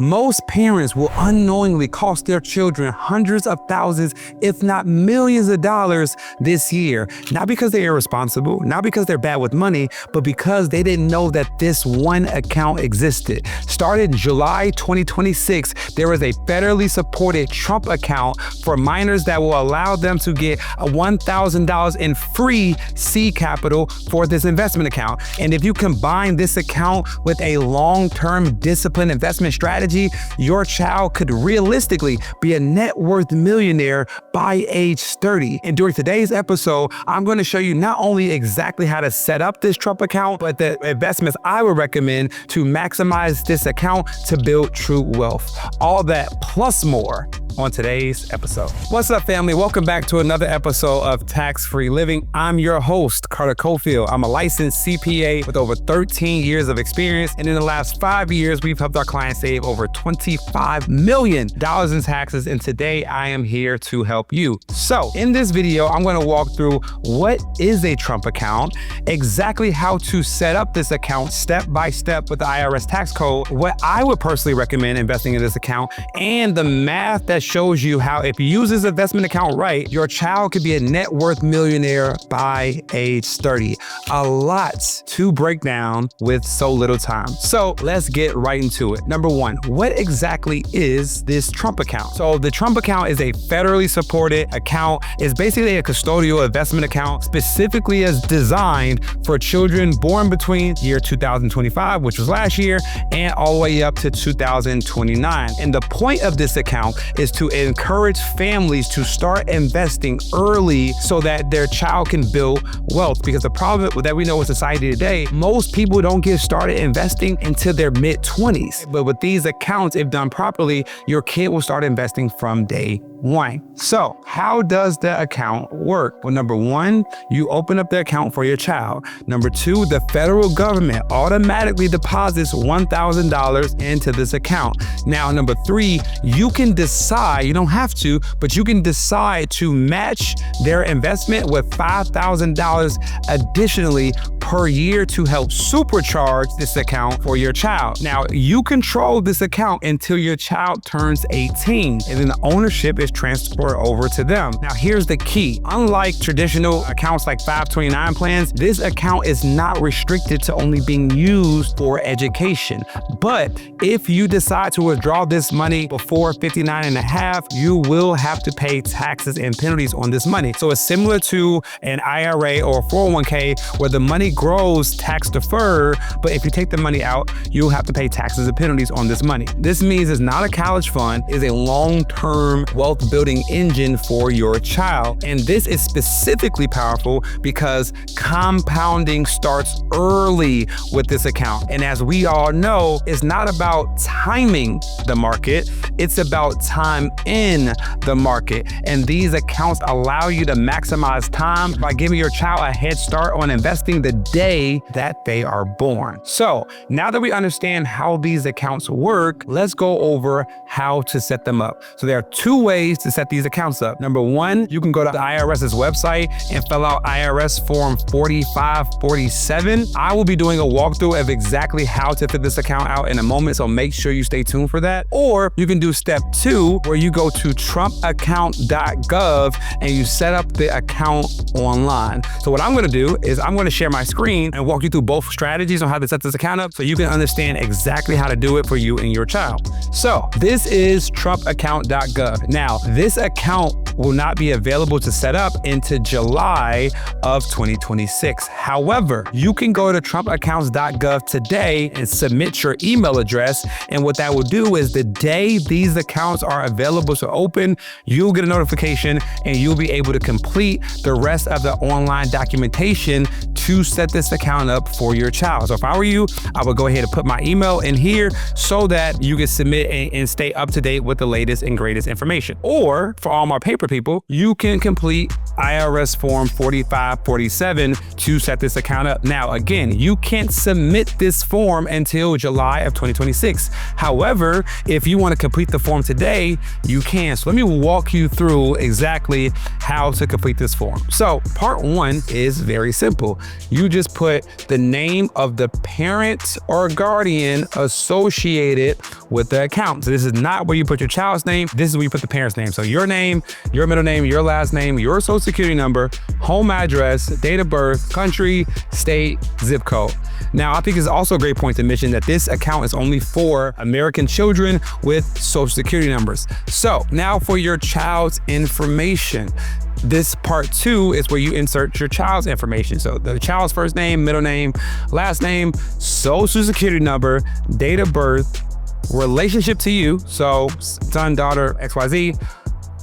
Most parents will unknowingly cost their children hundreds of thousands, if not millions of dollars this year. Not because they're irresponsible, not because they're bad with money, but because they didn't know that this one account existed. Started July 2026, there is a federally supported Trump account for minors that will allow them to get $1,000 in free seed capital for this investment account. And if you combine this account with a long-term disciplined investment strategy, your child could realistically be a net worth millionaire by age 30. And during today's episode, I'm going to show you not only exactly how to set up this Trump account, but the investments I would recommend to maximize this account to build true wealth. All that plus more on today's episode. What's up, family? Welcome back to another episode of Tax-Free Living. I'm your host, Carter Cofield. I'm a licensed CPA with over 13 years of experience. And in the last 5 years, we've helped our clients save over $25 million in taxes. And today I am here to help you. So in this video, I'm going to walk through what is a Trump account, exactly how to set up this account step by step with the IRS tax code, what I would personally recommend investing in this account, and the math that shows you how if you use this investment account right, your child could be a net worth millionaire by age 30. A lot to break down with so little time. So let's get right into it. Number one, what exactly is this Trump account? So the Trump account is a federally supported account. It's basically a custodial investment account specifically as designed for children born between year 2025, which was last year, and all the way up to 2029. And the point of this account is to encourage families to start investing early so that their child can build wealth. Because the problem that we know in society today, most people don't get started investing until their mid-20s. But with these accounts, if done properly, your kid will start investing from day one. So how does the account work? Well, number one, you open up the account for your child. Number two, the federal government automatically deposits $1,000 into this account. Now, number three, you can decide, you don't have to, but you can decide to match their investment with $5,000 additionally per year to help supercharge this account for your child. Now, you control this account until your child turns 18, and then the ownership is transferred over to them. Now, here's the key. Unlike traditional accounts like 529 plans, this account is not restricted to only being used for education. But if you decide to withdraw this money before 59 and a half, you will have to pay taxes and penalties on this money. So it's similar to an IRA or 401k where the money grows tax deferred, but if you take the money out, you'll have to pay taxes and penalties on this money. This means it's not a college fund, it's a long-term wealth building engine for your child. And this is specifically powerful because compounding starts early with this account. And as we all know, it's not about timing the market, it's about time in the market. And these accounts allow you to maximize time by giving your child a head start on investing the day that they are born. So now that we understand how these accounts work, let's go over how to set them up. So there are two ways to set these accounts up. Number one, you can go to the IRS's website and fill out IRS form 4547. I will be doing a walkthrough of exactly how to fill this account out in a moment, so make sure you stay tuned for that. Or you can do step two, where you go to trumpaccount.gov and you set up the account online. So what I'm going to do is I'm going to share my screen and walk you through both strategies on how to set this account up so you can understand exactly how to do it for you and your child. So this is trumpaccount.gov. Now, this account will not be available to set up into July of 2026. However, you can go to trumpaccounts.gov today and submit your email address. And what that will do is the day these accounts are available to open, you'll get a notification and you'll be able to complete the rest of the online documentation to set this account up for your child. So if I were you, I would go ahead and put my email in here so that you can submit and stay up to date with the latest and greatest information. Or for all my paper for people, you can complete IRS Form 4547 to set this account up. Now, again, you can't submit this form until July of 2026. However, if you want to complete the form today, you can. So let me walk you through exactly how to complete this form. So part one is very simple. You just put the name of the parent or guardian associated with the account. So this is not where you put your child's name. This is where you put the parent's name. So your name, your middle name, your last name, your social security number, home address, date of birth, country, state, zip code. Now, I think it's also a great point to mention that this account is only for American children with social security numbers. So now for your child's information. This part two is where you insert your child's information. So the child's first name, middle name, last name, social security number, date of birth, relationship to you. So son, daughter, XYZ,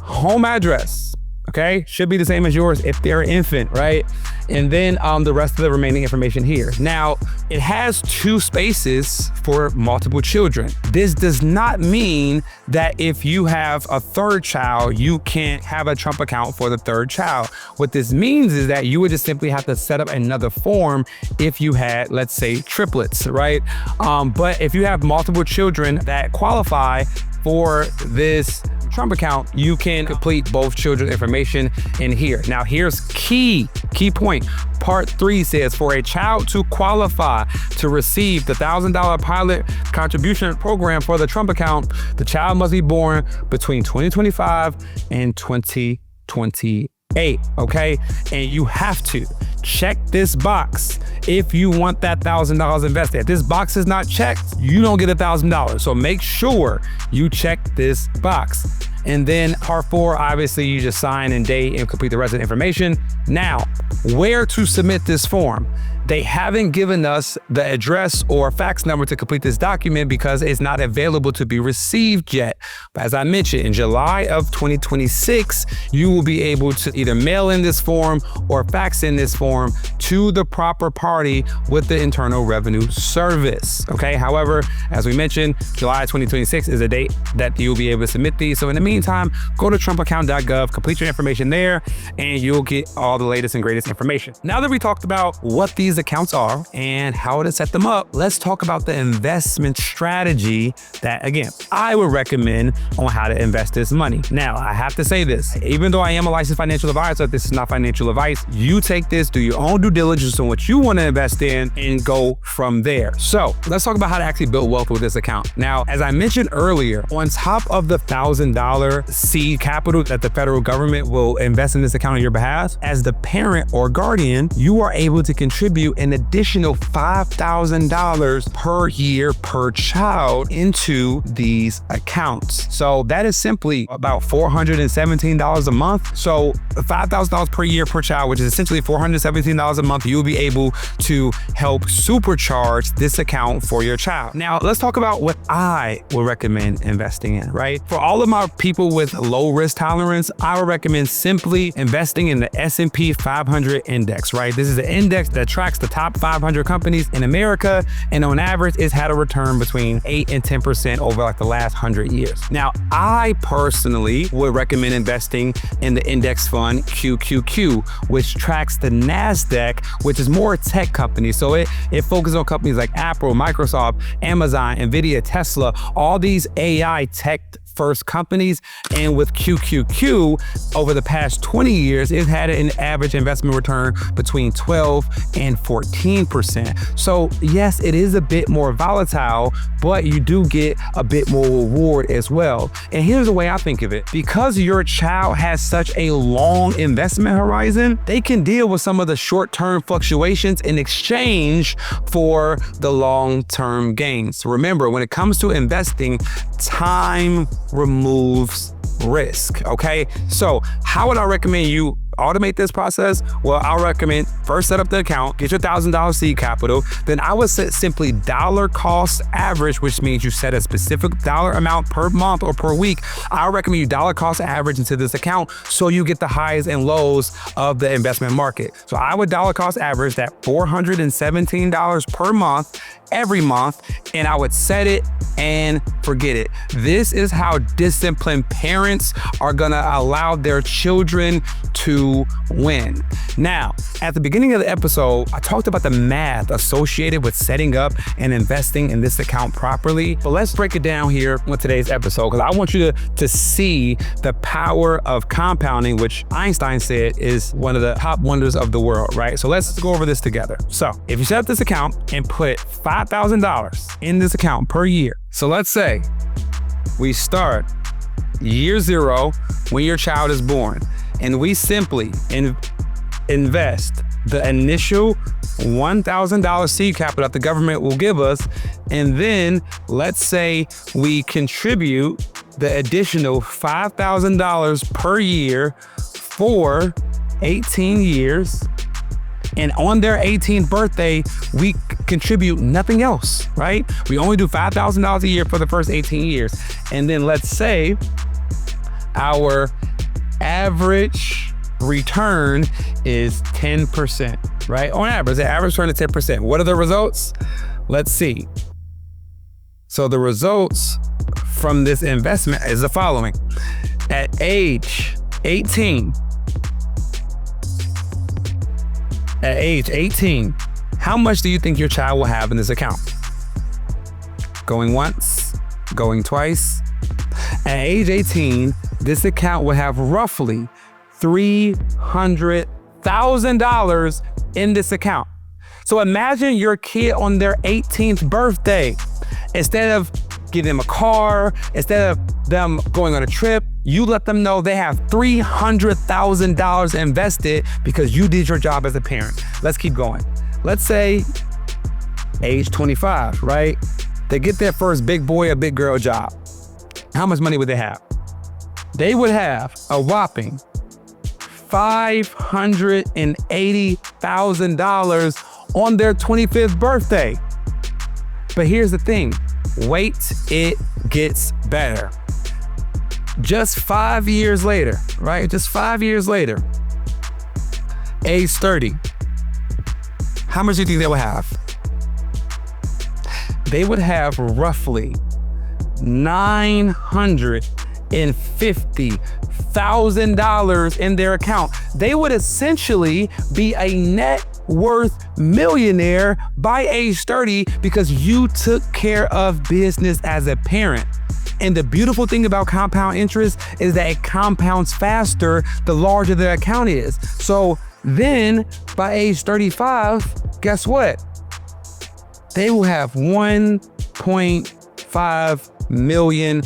home address. Okay, should be the same as yours if they're an infant, right? And then the rest of the remaining information here. Now, it has 2 spaces for multiple children. This does not mean that if you have a 3rd child, you can't have a Trump account for the 3rd child. What this means is that you would just simply have to set up another form if you had, let's say, triplets, right? But if you have multiple children that qualify for this Trump account, you can complete both children's information in here. Now, here's key point. Part 3 says for a child to qualify to receive the $1,000 pilot contribution program for the Trump account, the child must be born between 2025 and 2028, okay? And you have to check this box if you want that $1,000 invested. If this box is not checked, you don't get $1,000. So make sure you check this box. And then part 4, obviously you just sign and date and complete the rest of the information. Now, where to submit this form? They haven't given us the address or fax number to complete this document because it's not available to be received yet. But as I mentioned, in July of 2026, you will be able to either mail in this form or fax in this form to the proper party with the Internal Revenue Service. Okay. However, as we mentioned, July 2026 is a date that you'll be able to submit these. So in the meantime, go to trumpaccount.gov, complete your information there, and you'll get all the latest and greatest information. Now that we talked about what these accounts are and how to set them up, let's talk about the investment strategy that, again, I would recommend on how to invest this money. Now, I have to say this, even though I am a licensed financial advisor, this is not financial advice. You take this, do your own due diligence on what you want to invest in, and go from there. So let's talk about how to actually build wealth with this account. Now, as I mentioned earlier, on top of the $1,000 seed capital that the federal government will invest in this account on your behalf, as the parent or guardian, you are able to contribute an additional $5,000 per year per child into these accounts. So that is simply about $417 a month. So $5,000 per year per child, which is essentially $417 a month, you'll be able to help supercharge this account for your child. Now, let's talk about what I would recommend investing in, right? For all of my people with low risk tolerance, I would recommend simply investing in the S&P 500 index, right? This is an index that tracks the top 500 companies in America, and on average, it's had a return between 8 and 10% over like the last 100 years. Now, I personally would recommend investing in the index fund QQQ, which tracks the NASDAQ, which is more tech companies. So it focuses on companies like Apple, Microsoft, Amazon, Nvidia, Tesla, all these AI tech first companies. And with QQQ, over the past 20 years, it's had an average investment return between 12 and 14%. So yes, it is a bit more volatile, but you do get a bit more reward as well. And here's the way I think of it. Because your child has such a long investment horizon, they can deal with some of the short-term fluctuations in exchange for the long-term gains. So remember, when it comes to investing, time removes risk, okay? So how would I recommend you automate this process, well, I'll recommend first set up the account, get your $1,000 seed capital. Then I would set simply dollar cost average, which means you set a specific dollar amount per month or per week. I recommend you dollar cost average into this account so you get the highs and lows of the investment market. So I would dollar cost average that $417 per month every month, and I would set it and forget it. This is how disciplined parents are gonna allow their children to win. Now, at the beginning of the episode, I talked about the math associated with setting up and investing in this account properly. But let's break it down here with today's episode, because I want you to see the power of compounding, which Einstein said is one of the top wonders of the world, right? So let's go over this together. So if you set up this account and put $5,000 in this account per year. So let's say we start year 0 when your child is born, and we simply invest the initial $1,000 seed capital that the government will give us. And then let's say we contribute the additional $5,000 per year for 18 years. And on their 18th birthday, we contribute nothing else, right? We only do $5,000 a year for the first 18 years. And then let's say our average return is 10%, right? On average, the average return is 10%. What are the results? Let's see. So the results from this investment is the following. At age 18, how much do you think your child will have in this account? Going once, going twice. At age 18, this account will have roughly $300,000 in this account. So imagine your kid on their 18th birthday, instead of getting them a car, instead of them going on a trip, you let them know they have $300,000 invested because you did your job as a parent. Let's keep going. Let's say age 25, right? They get their first big boy or big girl job. How much money would they have? They would have a whopping $580,000 on their 25th birthday. But here's the thing, wait, it gets better. Just 5 years later, right? Just 5 years later, age 30, how much do you think they would have? They would have roughly $950,000 in their account. They would essentially be a net worth millionaire by age 30 because you took care of business as a parent. And the beautiful thing about compound interest is that it compounds faster the larger the account is. So then by age 35, guess what? They will have $1.5 million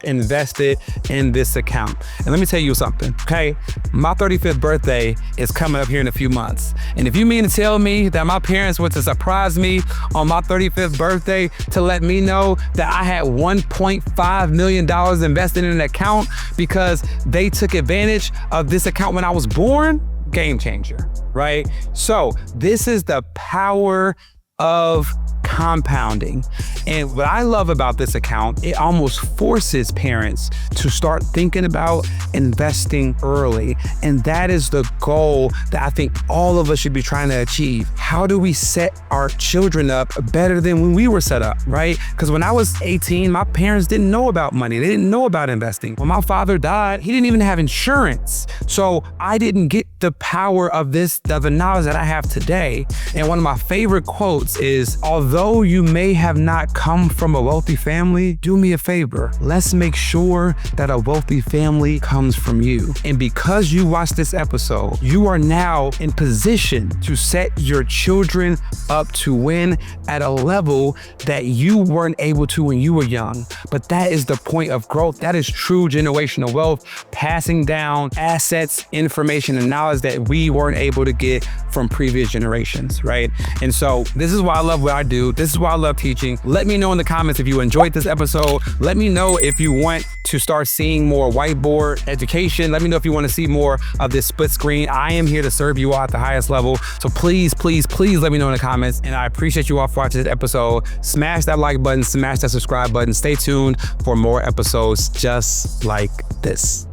invested in this account. And let me tell you something, okay? My 35th birthday is coming up here in a few months. And if you mean to tell me that my parents were to surprise me on my 35th birthday to let me know that I had $1.5 million invested in an account because they took advantage of this account when I was born, game changer, right? So this is the power of compounding. And what I love about this account, it almost forces parents to start thinking about investing early. And that is the goal that I think all of us should be trying to achieve. How do we set our children up better than when we were set up, right? Because when I was 18, my parents didn't know about money. They didn't know about investing. When my father died, he didn't even have insurance. So I didn't get the power of the knowledge that I have today. And one of my favorite quotes is, although you may have not come from a wealthy family, do me a favor. Let's make sure that a wealthy family comes from you. And because you watched this episode, you are now in position to set your children up to win at a level that you weren't able to when you were young. But that is the point of growth. That is true generational wealth, passing down assets, information, and knowledge that we weren't able to get from previous generations, right? And so this is why I love what I do. This is why I love teaching. Let me know in the comments if you enjoyed this episode. Let me know if you want to start seeing more whiteboard education. Let me know if you want to see more of this split screen. I am here to serve you all at the highest level. So please, please, please let me know in the comments. And I appreciate you all for watching this episode. Smash that like button, smash that subscribe button. Stay tuned for more episodes just like this.